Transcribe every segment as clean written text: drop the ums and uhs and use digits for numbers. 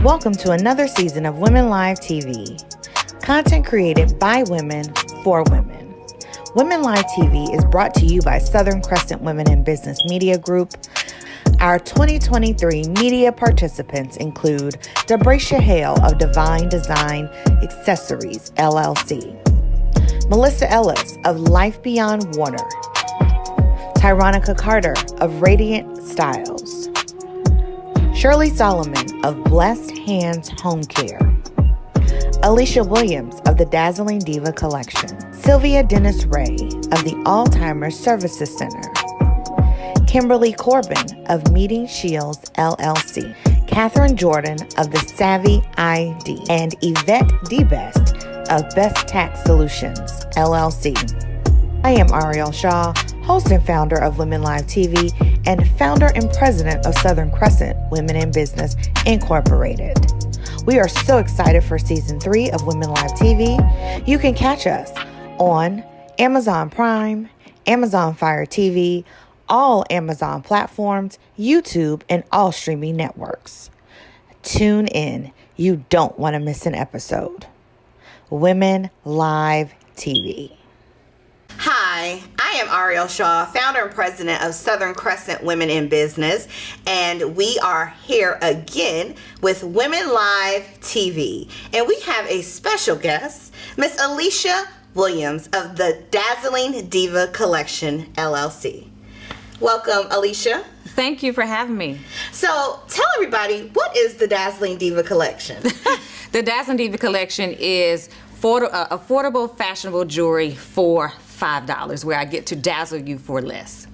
Welcome to another season of Women Live TV. Content created by women for women. Women Live TV is brought to you by Southern Crescent Women in Business Media Group. Our 2023 media participants include Debracia Hale of Divine Design Accessories, LLC. Melissa Ellis of Life Beyond Warner. Tyronica Carter of Radiant Styles. Shirley Solomon of Blessed Hands Home Care. Alicia Williams of the Dazzling Diva Collection. Sylvia Dennis Ray of the Alzheimer's Services Center. Kimberly Corbin of Meeting Shields, LLC. Katherine Jordan of the Savvy ID. And Yvette DeBest of Best Tax Solutions, LLC. I am Ariel Shaw, host and founder of Women Live TV and founder and president of Southern Crescent Women in Business Incorporated. We are so excited for season 3 of Women Live TV. You can catch us on Amazon Prime, Amazon Fire TV, all Amazon platforms, YouTube, and all streaming networks. Tune in. You don't want to miss an episode. Women Live TV. Hi, I am Ariel Shaw, founder and president of Southern Crescent Women in Business, and we are here again with Women Live TV. And we have a special guest, Miss Alicia Williams of the Dazzling Diva Collection, LLC. Welcome, Alicia. Thank you for having me. So, tell everybody, what is the Dazzling Diva Collection? The Dazzling Diva Collection is affordable, fashionable jewelry for $5, where I get to dazzle you for less.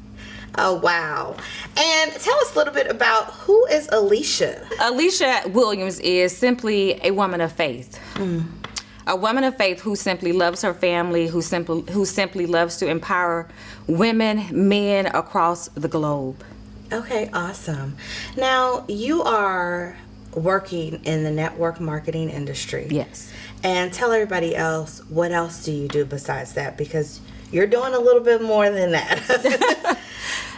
Oh, wow. And tell us a little bit about who is Alicia? Alicia Williams is simply a woman of faith. A woman of faith who simply loves her family, who simply loves to empower women, men across the globe. Okay, awesome. Now, you are working in the network marketing industry. Yes. And tell everybody else, what else do you do besides that? Because you're doing a little bit more than that.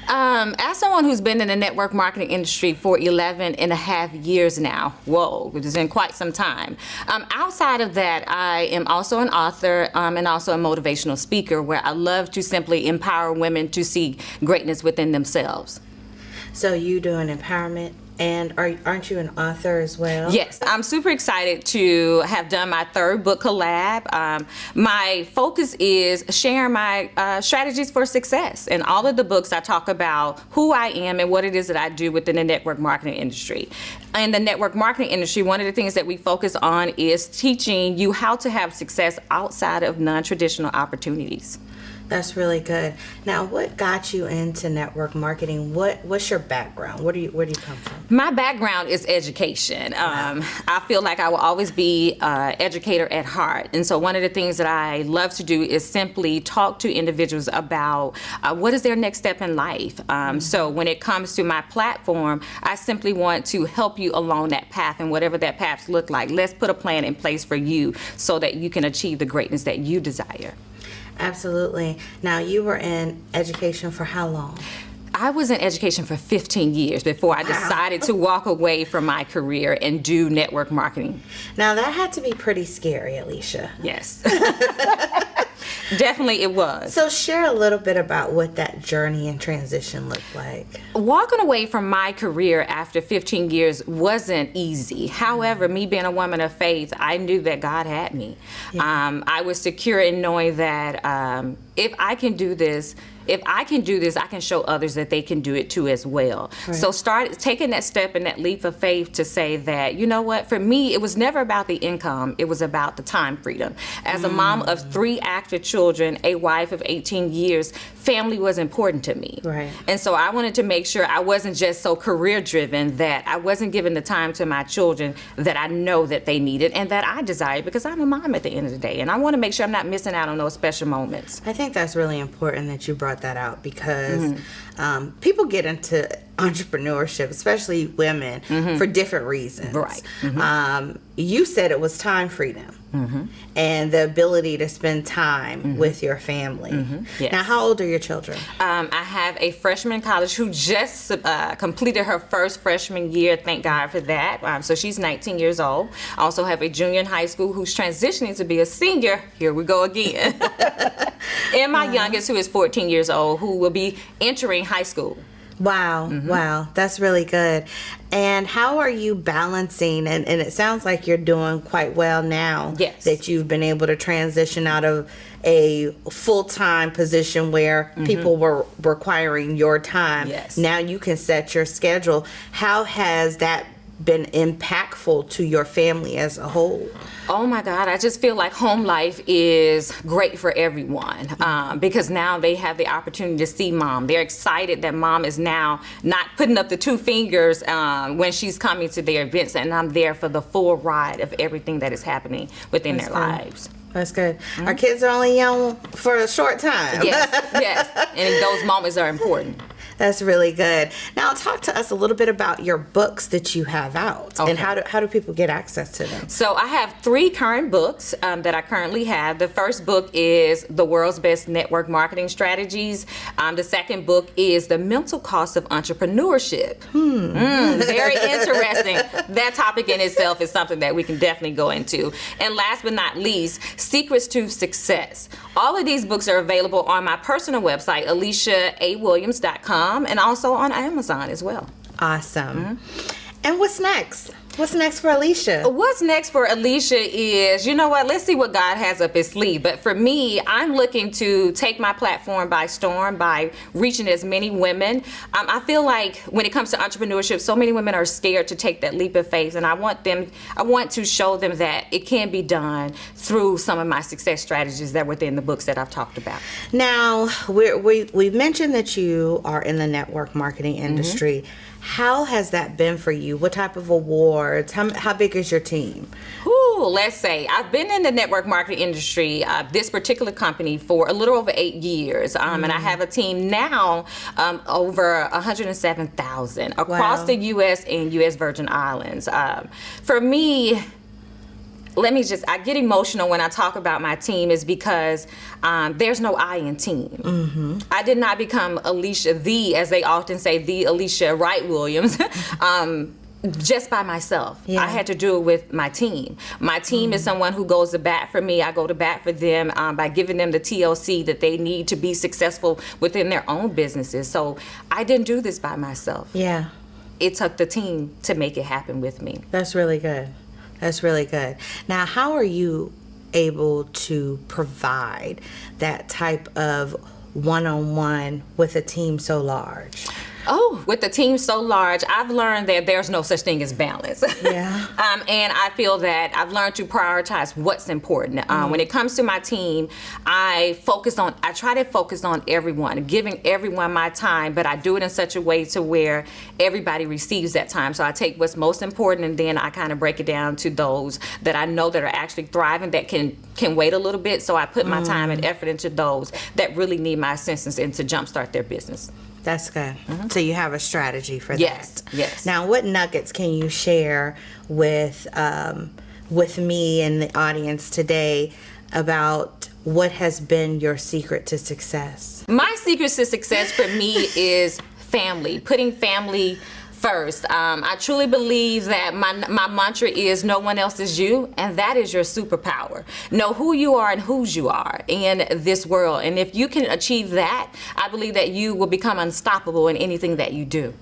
As someone who's been in the network marketing industry for 11 and a half years now, which has been quite some time. Outside of that, I am also an author and also a motivational speaker, where I love to simply empower women to see greatness within themselves. So you do an empowerment, and aren't you an author as well? Yes, I'm super excited to have done my 3rd book collab. My focus is sharing my strategies for success. And all of the books, I talk about who I am and what it is that I do within the network marketing industry. In the network marketing industry, one of the things that we focus on is teaching you how to have success outside of non-traditional opportunities. That's really good. Now, what got you into network marketing? What's your background? Where do you come from? My background is education. Wow. I feel like I will always be an educator at heart. And so one of the things that I love to do is simply talk to individuals about what is their next step in life. So when it comes to my platform, I simply want to help you along that path, and whatever that path look like, let's put a plan in place for you so that you can achieve the greatness that you desire. Absolutely. Now, you were in education for how long? I was in education for 15 years before I decided to walk away from my career and do network marketing. Now, that had to be pretty scary, Alicia. Yes. Definitely it was. So share a little bit about what that journey and transition looked like. Walking away from my career after 15 years wasn't easy. However, me being a woman of faith, I knew that God had me. Yeah. I was secure in knowing that if I can do this, I can show others that they can do it too as well. Right. So start taking that step and that leap of faith to say that, you know what, for me, it was never about the income. It was about the time freedom. As a mom of 3 active children, a wife of 18 years, family was important to me. Right. And so I wanted to make sure I wasn't just so career driven, that I wasn't giving the time to my children that I know that they needed and that I desired, because I'm a mom at the end of the day. And I want to make sure I'm not missing out on those special moments. I think that's really important that you brought that out, because people get into entrepreneurship, especially women, for different reasons. Right. You said it was time freedom. and the ability to spend time with your family. Yes. Now, how old are your children? I have a freshman in college who just completed her first freshman year. Thank God for that. So she's 19 years old. I also have a junior in high school who's transitioning to be a senior. Here we go again. And my youngest, who is 14 years old, who will be entering high school. Wow. Wow. That's really good. And how are you balancing, and it sounds like you're doing quite well now, Yes. that you've been able to transition out of a full-time position where people were requiring your time. Yes. Now you can set your schedule. How has that been impactful to your family as a whole? Oh my God, I just feel like home life is great for everyone because now they have the opportunity to see mom. They're excited that mom is now not putting up the two fingers when she's coming to their events, and I'm there for the full ride of everything that is happening within their lives. That's good. Our kids are only young for a short time. Yes, and those moments are important. That's really good. Now, talk to us a little bit about your books that you have out, and how do people get access to them? So I have 3 current books that I currently have. The first book is The World's Best Network Marketing Strategies. The second book is The Mental Cost of Entrepreneurship. Very interesting. That topic in itself is something that we can definitely go into. And last but not least, Secrets to Success. All of these books are available on my personal website, AliciaAWilliams.com. And also on Amazon as well. Awesome. And what's next? What's next for Alicia? What's next for Alicia is, you know what, let's see what God has up his sleeve. But for me, I'm looking to take my platform by storm by reaching as many women. I feel like when it comes to entrepreneurship, so many women are scared to take that leap of faith. And I want to show them that it can be done through some of my success strategies that were within the books that I've talked about. Now, we've mentioned that you are in the network marketing industry. How has that been for you? What type of awards? How big is your team? Let's say I've been in the network marketing industry, this particular company, for a little over 8 years. And I have a team now over 107,000 across the U.S. and U.S. Virgin Islands. For me, I get emotional when I talk about my team is because there's no I in team. I did not become Alicia, as they often say, the Alicia Wright Williams, just by myself. I had to do it with my team. My team is someone who goes to bat for me. I go to bat for them by giving them the TLC that they need to be successful within their own businesses. So I didn't do this by myself. Yeah. It took the team to make it happen with me. That's really good. That's really good. Now, how are you able to provide that type of one-on-one with a team so large? With the team so large, I've learned that there's no such thing as balance. Yeah. And I feel that I've learned to prioritize what's important. When it comes to my team, I try to focus on everyone, giving everyone my time, but I do it in such a way to where everybody receives that time. So I take what's most important, and then I kind of break it down to those that I know that are actually thriving, that can wait a little bit. So I put my time and effort into those that really need my assistance and to jumpstart their business. That's good. So you have a strategy for that. Yes. Now, what nuggets can you share with me and the audience today about what has been your secret to success? My secret to success for me is family, putting family first. I truly believe that my mantra is no one else is you, and that is your superpower. Know who you are and whose you are in this world. And if you can achieve that, I believe that you will become unstoppable in anything that you do.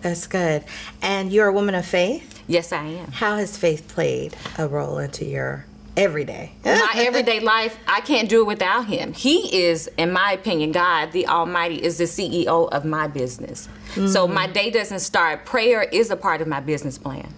That's good. And you're a woman of faith? Yes, I am. How has faith played a role into your everyday? My everyday life, I can't do it without him. He is, in my opinion, God, the Almighty, is the CEO of my business. So my day doesn't start. Prayer is a part of my business plan.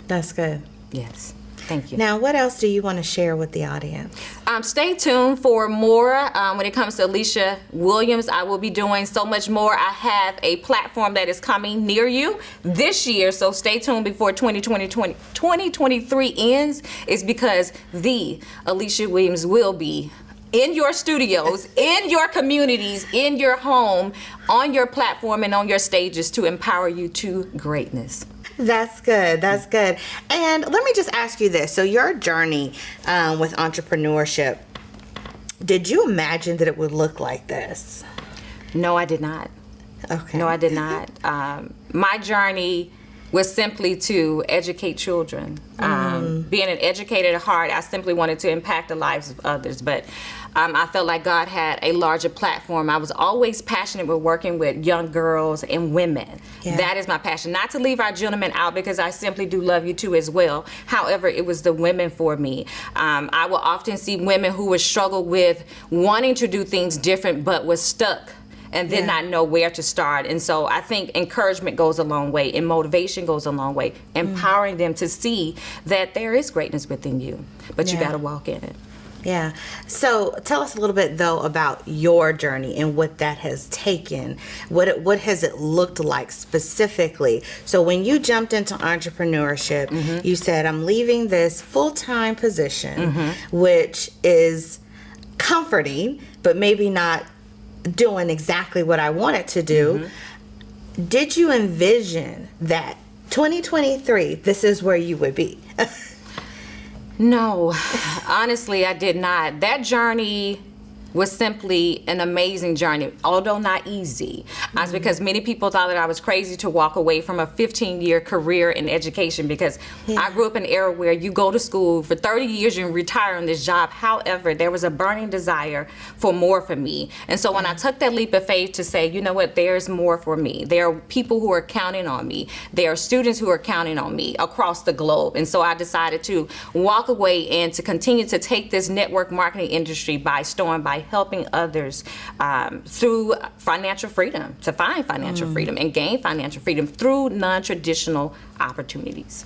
That's good. Yes. Thank you. Now, what else do you want to share with the audience? Stay tuned for more when it comes to Alicia Williams. I will be doing so much more. I have a platform that is coming near you this year, so stay tuned before 2023 ends. It's because the Alicia Williams will be in your studios, in your communities, in your home, on your platform, and on your stages to empower you to greatness. That's good. That's good. And let me just ask you this. So your journey with entrepreneurship, did you imagine that it would look like this? No, I did not. Okay. No, I did not. My journey was simply to educate children. Being an educator at heart, I simply wanted to impact the lives of others. But I felt like God had a larger platform. I was always passionate with working with young girls and women. Yeah. That is my passion. Not to leave our gentlemen out, because I simply do love you too as well. However, it was the women for me. I will often see women who would struggle with wanting to do things different but was stuck and did not know where to start. And so I think encouragement goes a long way, and motivation goes a long way, empowering them to see that there is greatness within you, but you got to walk in it. Yeah. So tell us a little bit, though, about your journey and what that has taken. What has it looked like specifically? So when you jumped into entrepreneurship, you said, I'm leaving this full-time position, which is comforting, but maybe not doing exactly what I wanted to do. Did you envision that 2023, this is where you would be? No, honestly, I did not. That journey was simply an amazing journey, although not easy. That's because many people thought that I was crazy to walk away from a 15-year career in education, because I grew up in an era where you go to school for 30 years and retire on this job. However, there was a burning desire for more for me. And so when I took that leap of faith to say, you know what, there's more for me. There are people who are counting on me. There are students who are counting on me across the globe. And so I decided to walk away and to continue to take this network marketing industry by storm, by helping others through financial freedom, to find financial freedom and gain financial freedom through non-traditional opportunities.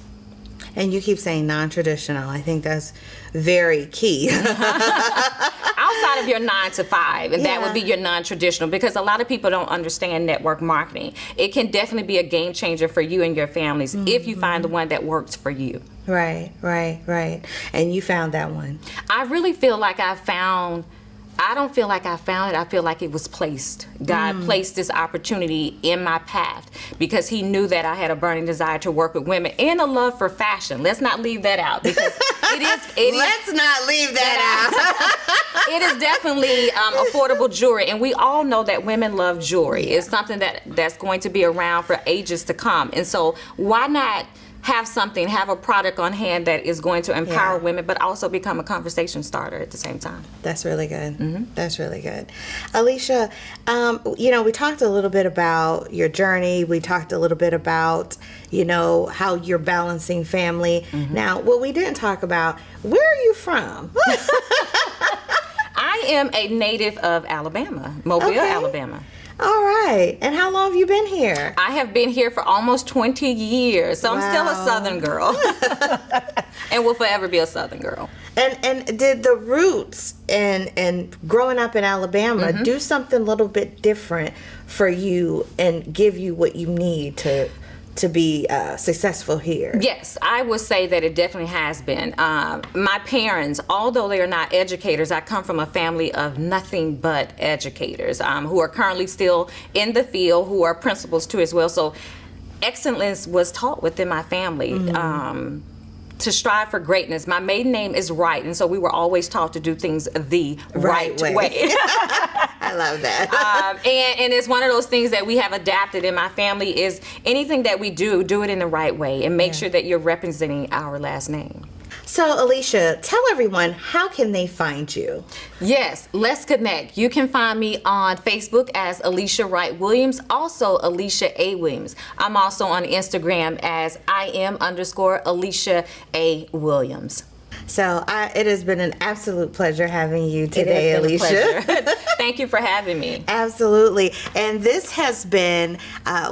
And you keep saying non-traditional. I think that's very key. Outside of your 9 to 5, and that would be your non-traditional, because a lot of people don't understand network marketing. It can definitely be a game changer for you and your families if you find the one that works for you. Right. And you found that one. I really feel like I don't feel like I found it. I feel like it was placed. God placed this opportunity in my path because he knew that I had a burning desire to work with women and a love for fashion. Let's not leave that out, because Let's not leave that out. It is definitely affordable jewelry, and we all know that women love jewelry. It's something that's going to be around for ages to come. And so why not have a product on hand that is going to empower women, but also become a conversation starter at the same time. That's really good. That's really good. Alicia, we talked a little bit about your journey. We talked a little bit about, how you're balancing family. Now, what we didn't talk about, where are you from? I am a native of Alabama, Mobile, Alabama. All right. And how long have you been here? I have been here for almost 20 years. So I'm still a Southern girl. And will forever be a Southern girl. And did the roots and growing up in Alabama do something a little bit different for you and give you what you need to be successful here? Yes, I would say that it definitely has been. My parents, although they are not educators, I come from a family of nothing but educators who are currently still in the field, who are principals too as well. So excellence was taught within my family. To strive for greatness. My maiden name is Wright, and so we were always taught to do things the right way. I love that. And it's one of those things that we have adapted in my family is anything that we do it in the right way and make sure that you're representing our last name. So, Alicia, tell everyone, how can they find you? Yes, let's connect. You can find me on Facebook as Alicia Wright Williams, also Alicia A. Williams. I'm also on Instagram as IM_Alicia A. Williams. So it has been an absolute pleasure having you today, Alicia. Thank you for having me. Absolutely. And this has been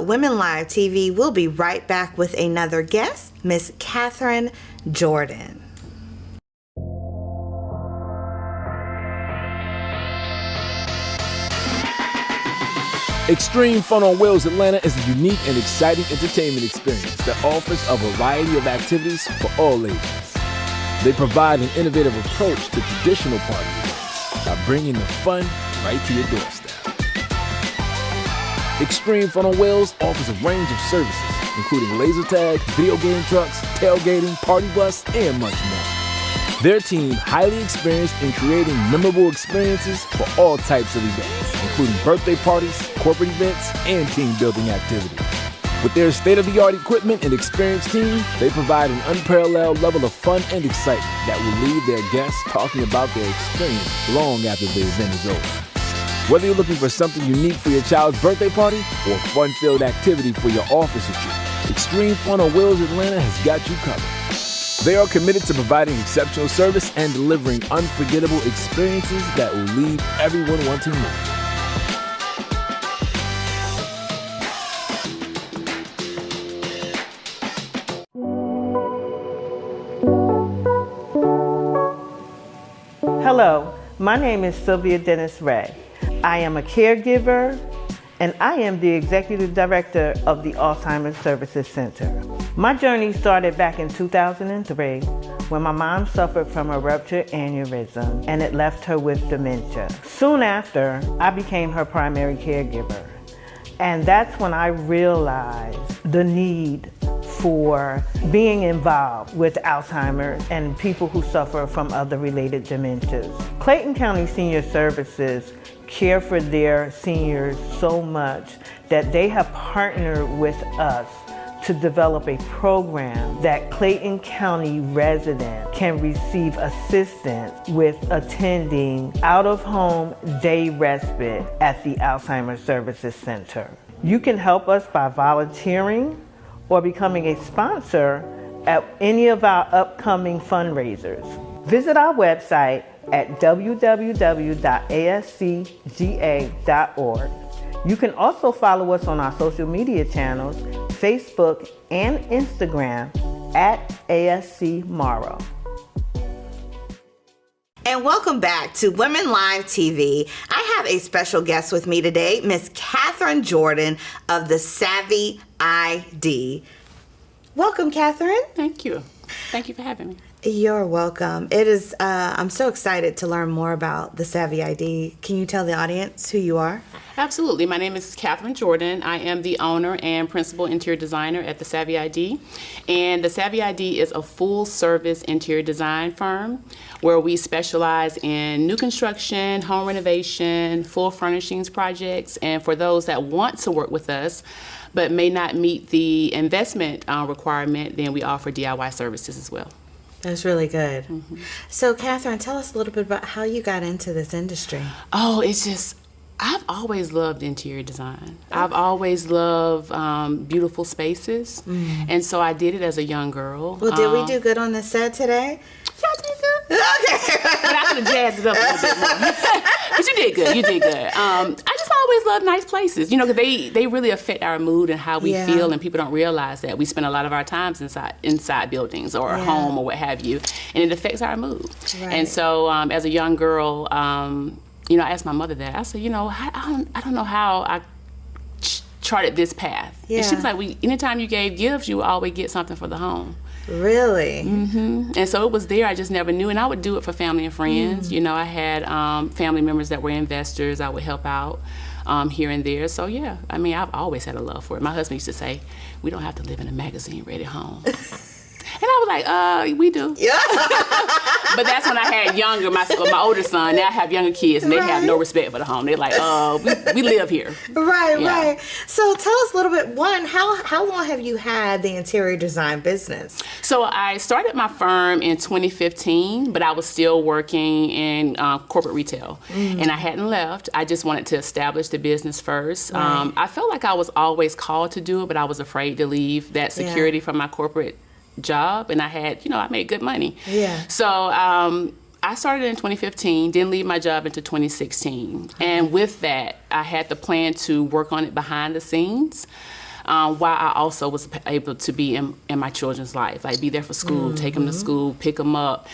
Women Live TV. We'll be right back with another guest, Miss Katherine Jordan. Extreme Fun on Wheels Atlanta is a unique and exciting entertainment experience that offers a variety of activities for all ages. They provide an innovative approach to traditional party events by bringing the fun right to your doorstep. Extreme Fun on Wheels offers a range of services, including laser tag, video game trucks, tailgating, party bus, and much more. Their team, highly experienced in creating memorable experiences for all types of events, including birthday parties, corporate events, and team building activities. With their state-of-the-art equipment and experienced team, they provide an unparalleled level of fun and excitement that will leave their guests talking about their experience long after the event is over. Whether you're looking for something unique for your child's birthday party or a fun-filled activity for your office retreat, Extreme Fun on Wheels Atlanta has got you covered. They are committed to providing exceptional service and delivering unforgettable experiences that will leave everyone wanting more. Hello, my name is Sylvia Dennis Ray. I am a caregiver, and I am the Executive Director of the Alzheimer's Services Center. My journey started back in 2003 when my mom suffered from a ruptured aneurysm and it left her with dementia. Soon after, I became her primary caregiver, and that's when I realized the need for being involved with Alzheimer's and people who suffer from other related dementias. Clayton County Senior Services care for their seniors so much that they have partnered with us to develop a program that Clayton County residents can receive assistance with attending out-of-home day respite at the Alzheimer's Services Center. You can help us by volunteering or becoming a sponsor at any of our upcoming fundraisers. Visit our website at www.ascga.org. You can also follow us on our social media channels, Facebook and Instagram at ASC Morrow. And welcome back to Women Live TV. I have a special guest with me today, Miss Katherine Jordan of the Savvy ID. Welcome, Katherine. Thank you. Thank you for having me. You're welcome. It is. I'm so excited to learn more about the Savvy ID. Can you tell the audience who you are? Absolutely. My name is Katherine Jordan. I am the owner and principal interior designer at the Savvy ID. And the Savvy ID is a full-service interior design firm where we specialize in new construction, home renovation, full furnishings projects. And for those that want to work with us but may not meet the investment requirement, then we offer DIY services as well. That's really good. Mm-hmm. So, Katherine, tell us a little bit about how you got into this industry. Oh, it's just, I've always loved interior design. I've always loved beautiful spaces. And so I did it as a young girl. Well, did we do good on the set today? Y'all did good. Okay. But I could have jazzed it up a little bit more. But you did good. You did good. I just always love nice places. You know, because they really affect our mood and how we feel, and people don't realize that we spend a lot of our times inside buildings or a home or what have you, and it affects our mood. Right. And so as a young girl, you know, I asked my mother that. I said, you know, I don't know how I charted this path. Yeah. And she was like, anytime you gave gifts, you would always get something for the home. Really? Mm-hmm. And so it was there. I just never knew. And I would do it for family and friends. You know, I had family members that were investors. I would help out here and there. So, yeah, I mean, I've always had a love for it. My husband used to say, we don't have to live in a magazine-ready home. And I was like, we do. Yeah. But that's when I had my older son. Now I have younger kids, and they have no respect for the home. They're like, we live here. Right. So tell us a little bit, how long have you had the interior design business? So I started my firm in 2015, but I was still working in corporate retail. And I hadn't left. I just wanted to establish the business first. Right. I felt like I was always called to do it, but I was afraid to leave that security from my corporate job, and I made good money. Yeah. So I started in 2015, didn't leave my job until 2016. And with that, I had the plan to work on it behind the scenes, while I also was able to be in my children's life, like be there for school, take them to school, pick them up.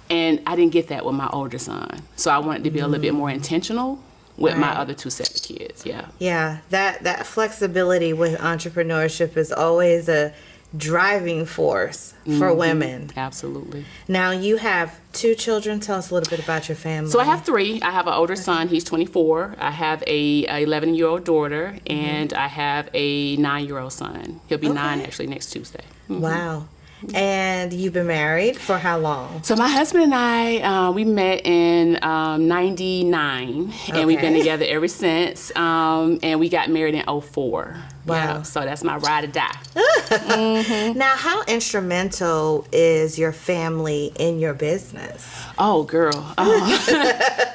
And I didn't get that with my older son. So I wanted to be a little bit more intentional with my other two sets of kids. Yeah. Yeah, that flexibility with entrepreneurship is always a driving force for women. Absolutely. Now, you have 2 children. Tell us a little bit about your family. So I have 3. I have an older son. He's 24. I have a 11-year-old daughter, and I have a 9-year-old son. He'll be 9 actually next Tuesday. Wow. And you've been married for how long? So my husband and I, we met in 99, and we've been together ever since. And we got married in 04. Wow. Yeah, so that's my ride or die. Now, how instrumental is your family in your business? Oh, girl.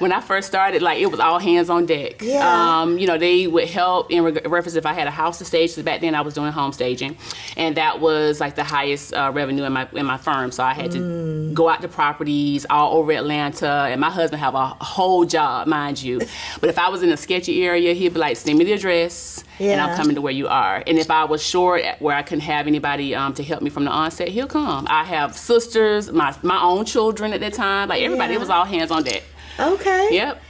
When I first started, like, it was all hands on deck. Yeah. You know, they would help in reference if I had a house to stage. So back then I was doing home staging, and that was like the highest revenue in my firm. So I had to go out to properties all over Atlanta, and my husband have a whole job, mind you. But if I was in a sketchy area, he'd be like, send me the address, and I'm coming to where you are. And if I was short where I couldn't have anybody to help me from the onset, he'll come. I have sisters, my own children at that time. Like, everybody, it was all hands on deck. Okay. Yep.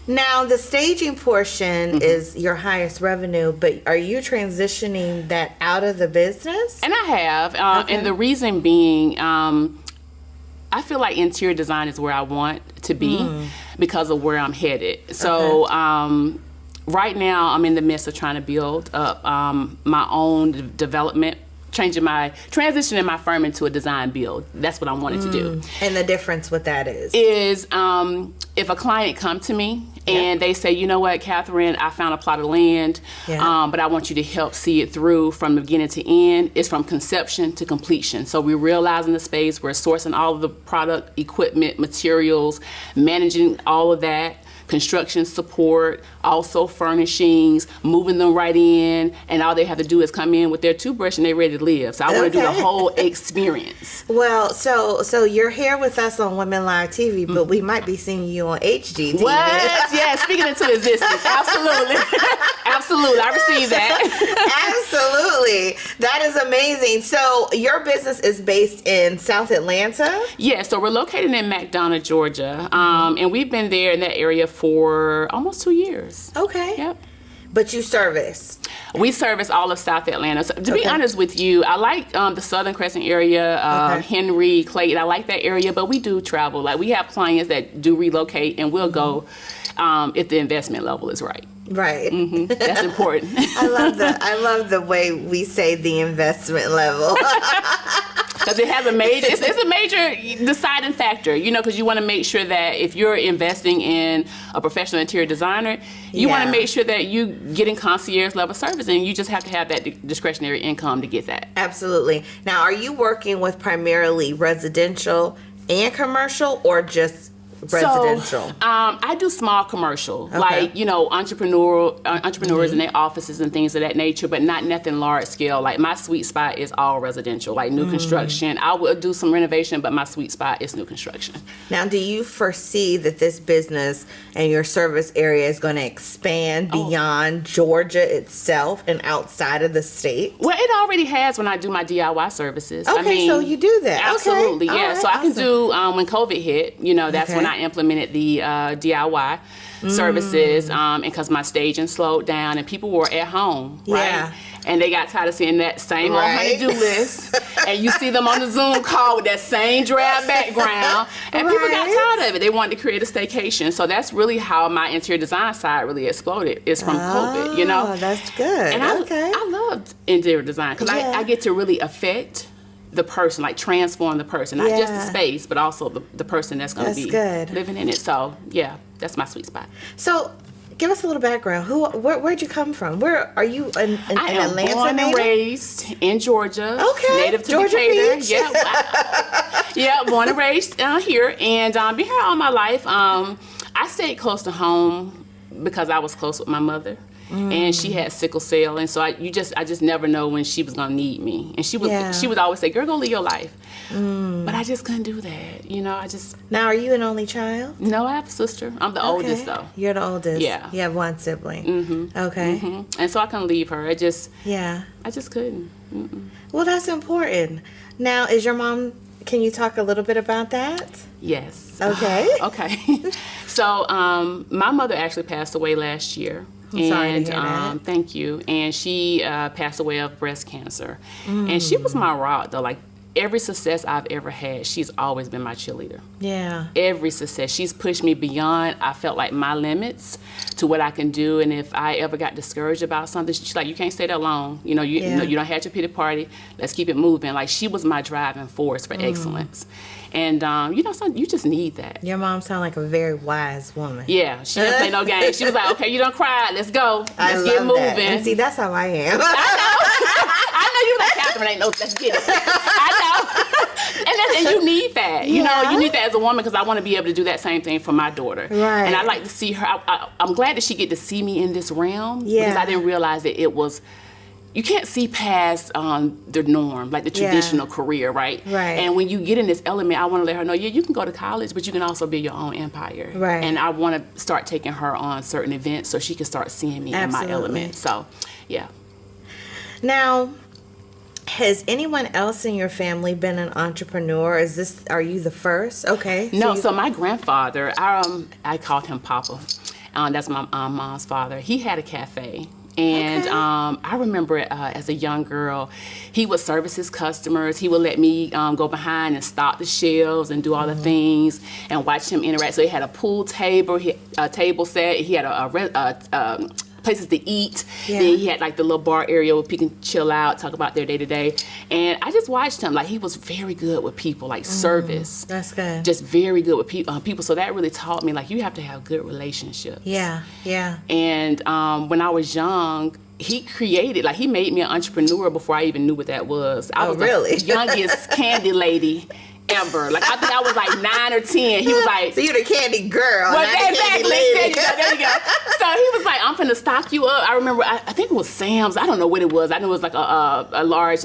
Now, the staging portion is your highest revenue, but are you transitioning that out of the business? And I have. And the reason being, I feel like interior design is where I want to be because of where I'm headed. So right now, I'm in the midst of trying to build up my own development, transitioning my firm into a design build. That's what I wanted to do. And the difference with that is if a client come to me and they say, you know what, Katherine, I found a plot of land, but I want you to help see it through from the beginning to end. It's from conception to completion. So we're realizing the space, we're sourcing all of the product, equipment, materials, managing all of that, construction support, also furnishings, moving them right in, and all they have to do is come in with their toothbrush and they're ready to live. So I want to do the whole experience. Well, so you're here with us on Women Live TV, but we might be seeing you on HGTV. What? Yeah, speaking into existence. Absolutely. Absolutely. I receive that. Absolutely. That is amazing. So your business is based in South Atlanta? Yeah, so we're located in McDonough, Georgia, and we've been there in that area for almost 2 years. Okay. Yep. But you service? We service all of South Atlanta. So, to be honest with you, I like the Southern Crescent area, Henry, Clayton. I like that area, but we do travel. Like, we have clients that do relocate, and we'll go if the investment level is right. Right. That's important. I love the way we say the investment level. Because it has it's a major deciding factor, you know, because you want to make sure that if you're investing in a professional interior designer, you want to make sure that you getting concierge level service, and you just have to have that discretionary income to get that. Absolutely. Now, are you working with primarily residential and commercial, or just residential? So, I do small commercial, like, you know, entrepreneurs in their offices and things of that nature, but not nothing large scale. Like, my sweet spot is all residential, like new construction. I will do some renovation, but my sweet spot is new construction. Now, do you foresee that this business and your service area is going to expand beyond Georgia itself and outside of the state? Well, it already has when I do my DIY services. Okay, I mean, so you do that. Absolutely, okay. yeah. Right, so I can do, when COVID hit, you know, that's when I implemented the DIY services, and because my staging slowed down and people were at home, right? And they got tired of seeing that same old honey-do list, and you see them on the Zoom call with that same drab background, and people got tired of it. They wanted to create a staycation. So that's really how my interior design side really exploded. It's from COVID, you know? That's good. And I loved interior design because I get to really affect the person, like transform the person, not just the space, but also the person that's going to be living in it. So yeah, that's my sweet spot. So give us a little background. Where'd you come from? Where are you in I am Atlanta? Born and raised in Georgia. Okay. Native to Georgia Decatur. Beach. Yeah. Wow. Yeah. Born and raised here, and been here all my life. I stayed close to home because I was close with my mother. And she had sickle cell, and so I just never know when she was gonna need me. And she would always say, "Girl, go live your life." But I just couldn't do that, you know. Now, are you an only child? No, I have a sister. I'm the oldest though. You're the oldest. Yeah. You have one sibling. Okay. And so I couldn't leave her. I just couldn't. Well, that's important. Now, is your mom? Can you talk a little bit about that? Yes. Okay. Okay. So my mother actually passed away last year. I'm sorry to hear that. Thank you. And she passed away of breast cancer. And she was my rock, though. Like, every success I've ever had, she's always been my cheerleader. Yeah. Every success. She's pushed me beyond, I felt like, my limits to what I can do. And if I ever got discouraged about something, she's like, you can't stay that long. You know, you don't have your pity party. Let's keep it moving. Like, she was my driving force for excellence. And, you just need that. Your mom sounded like a very wise woman. Yeah, she didn't play no games. She was like, okay, you don't cry. Let's go. Let's get moving. That. And see, that's how I am. I know you like Katherine ain't no, let's get it. I know. And you need that. You know, you need that as a woman, because I want to be able to do that same thing for my daughter. Right. And I like to see her. I'm glad that she get to see me in this realm, because I didn't realize that it was, you can't see past the norm, like the traditional career, right? Right. And when you get in this element, I want to let her know, you can go to college, but you can also build your own empire. Right. And I want to start taking her on certain events so she can start seeing me in my element. So, yeah. Now, has anyone else in your family been an entrepreneur? Are you the first? Okay. No, so my grandfather, I called him Papa. That's my mom's father. He had a cafe. And I remember as a young girl, he would service his customers. He would let me go behind and stock the shelves and do all the things and watch him interact. So he had a pool table, a table set. He had a places to eat. Yeah. Then he had like the little bar area where people can chill out, talk about their day to day. And I just watched him. Like, he was very good with people, like service. That's good. Just very good with people. So that really taught me, like, you have to have good relationships. Yeah, yeah. And when I was young, he made me an entrepreneur before I even knew what that was. I was really? the youngest candy lady ever. Like, I think I was like 9 or 10. He was like, so you're the candy girl, well, not the candy lady. There you go. So he was like, I'm finna stock you up. I remember, I think it was Sam's. I don't know what it was. I knew it was like a large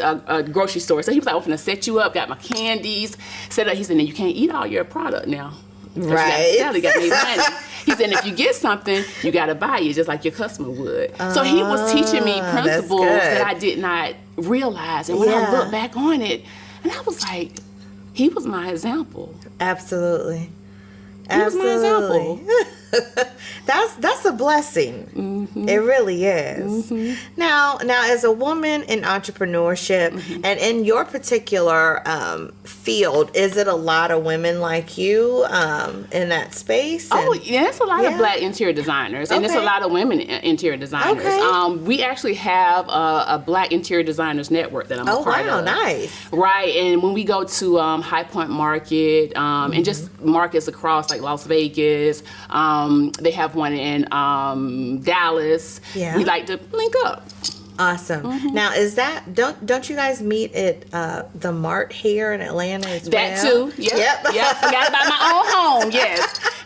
grocery store. So he was like, I'm finna set you up, got my candies, set up. He said, now you can't eat all your product now. Right. You got to make money. He said, if you get something, you got to buy it, just like your customer would. So he was teaching me principles that I did not realize. And when I look back on it, and I was like, he was my example. Absolutely. He was my example. That's a blessing. Mm-hmm. It really is. Mm-hmm. Now, as a woman in entrepreneurship, and in your particular field, is it a lot of women like you in that space? Oh, yeah, it's a lot of Black interior designers, and it's a lot of women interior designers. Okay. We actually have a Black interior designers network that I'm a part of. Oh, wow, nice. Right, and when we go to High Point Market and just markets across like Las Vegas, they have one in Dallas. Yeah. We like to link up. Awesome. Mm-hmm. Now, is that don't you guys meet at the Mart here in Atlanta as well? That too. Yep. Forgot about my own home.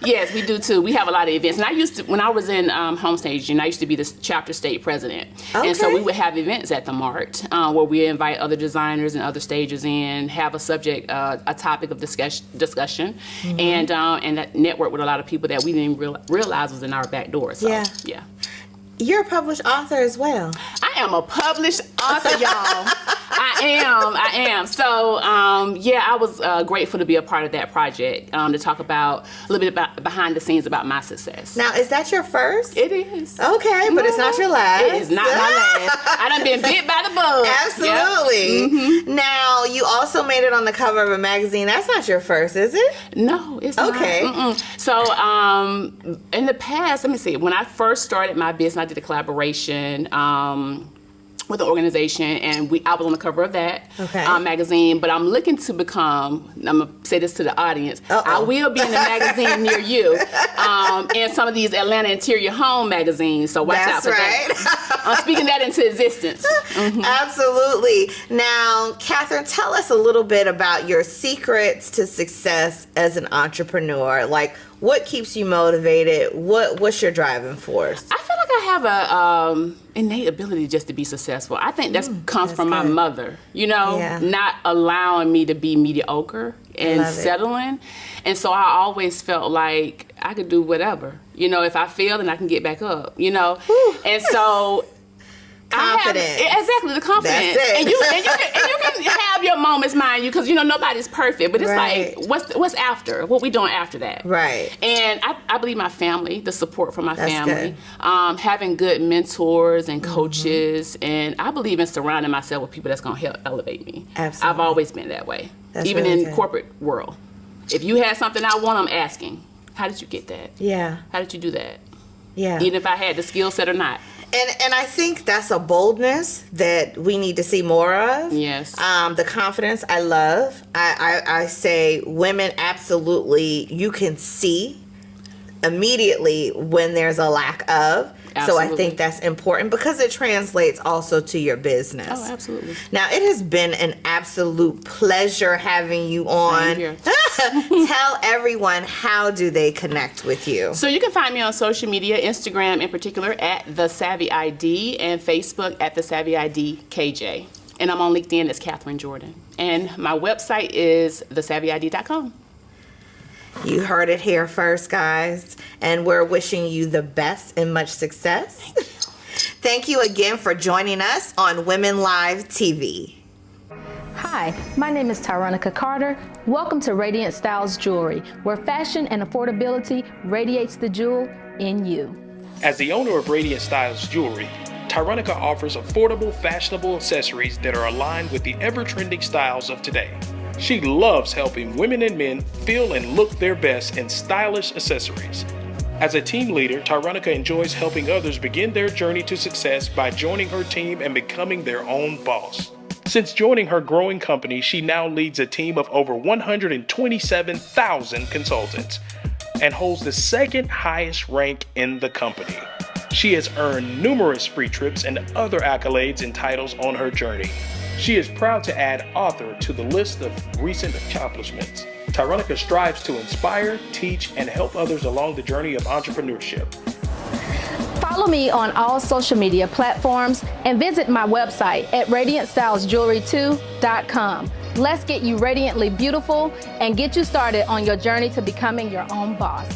Yes, we do too. We have a lot of events. And I used to, when I was in home staging, I used to be the chapter state president. Okay. And so we would have events at the Mart where we invite other designers and other stagers in, have a subject, a topic of discussion, mm-hmm. and that network with a lot of people that we didn't realize was in our back door. So, yeah. You're a published author as well. I am a published author, y'all. I am. So, I was grateful to be a part of that project, to talk about a little bit about behind the scenes about my success. Now, is that your first? It is. Okay, but it's not your last. It is not my last. I done been bit by the bug. Absolutely. Yep. Mm-hmm. Now, you also made it on the cover of a magazine. That's not your first, is it? No, it's not. Okay. So, in the past, let me see. When I first started my business, I did a collaboration with an organization, and I was on the cover of that magazine. But I'm looking to become, I'm going to say this to the audience, I will be in a magazine near you, and some of these Atlanta interior home magazines, so watch out for that. I'm speaking that into existence. Mm-hmm. Absolutely. Now, Katherine, tell us a little bit about your secrets to success as an entrepreneur. Like, what keeps you motivated? What's your driving force? I feel like I have a innate ability just to be successful. I think that comes from my mother, not allowing me to be mediocre and settling. And so I always felt like I could do whatever. If I fail, then I can get back up, And so Confidence. Exactly, the confidence. That's it. And you can have your moments, mind you, because nobody's perfect. But it's Right. like, what's after? What we doing after that? Right. And I believe my family, the support from my That's family, having good mentors and coaches, and I believe in surrounding myself with people that's going to help elevate me. Absolutely. I've always been that way, That's even really in good. corporate world. If you had something I want, I'm asking, how did you get that? Yeah. How did you do that? Yeah. Even if I had the skill set or not. And I think that's a boldness that we need to see more of. Yes. The confidence I love. I say women absolutely, you can see immediately when there's a lack of. So I Absolutely. think that's important because it translates also to your business. Oh, absolutely. Now, it has been an absolute pleasure having you on. Same here. Tell everyone, how do they connect with you? So you can find me on social media, Instagram in particular at The Savvy ID, and Facebook at The Savvy ID KJ. And I'm on LinkedIn as Katherine Jordan. And my website is thesavvyid.com. You heard it here first, guys. And we're wishing you the best and much success. Thank you again for joining us on Women Live TV. Hi, my name is Tyronica Carter. Welcome to Radiant Styles Jewelry, where fashion and affordability radiates the jewel in you. As the owner of Radiant Styles Jewelry, Tyronica offers affordable, fashionable accessories that are aligned with the ever-trending styles of today. She loves helping women and men feel and look their best in stylish accessories. As a team leader, Tyronica enjoys helping others begin their journey to success by joining her team and becoming their own boss. Since joining her growing company, she now leads a team of over 127,000 consultants and holds the second highest rank in the company. She has earned numerous free trips and other accolades and titles on her journey. She is proud to add author to the list of recent accomplishments. Tyronica strives to inspire, teach, and help others along the journey of entrepreneurship. Follow me on all social media platforms and visit my website at radiantstylesjewelry2.com. Let's get you radiantly beautiful and get you started on your journey to becoming your own boss.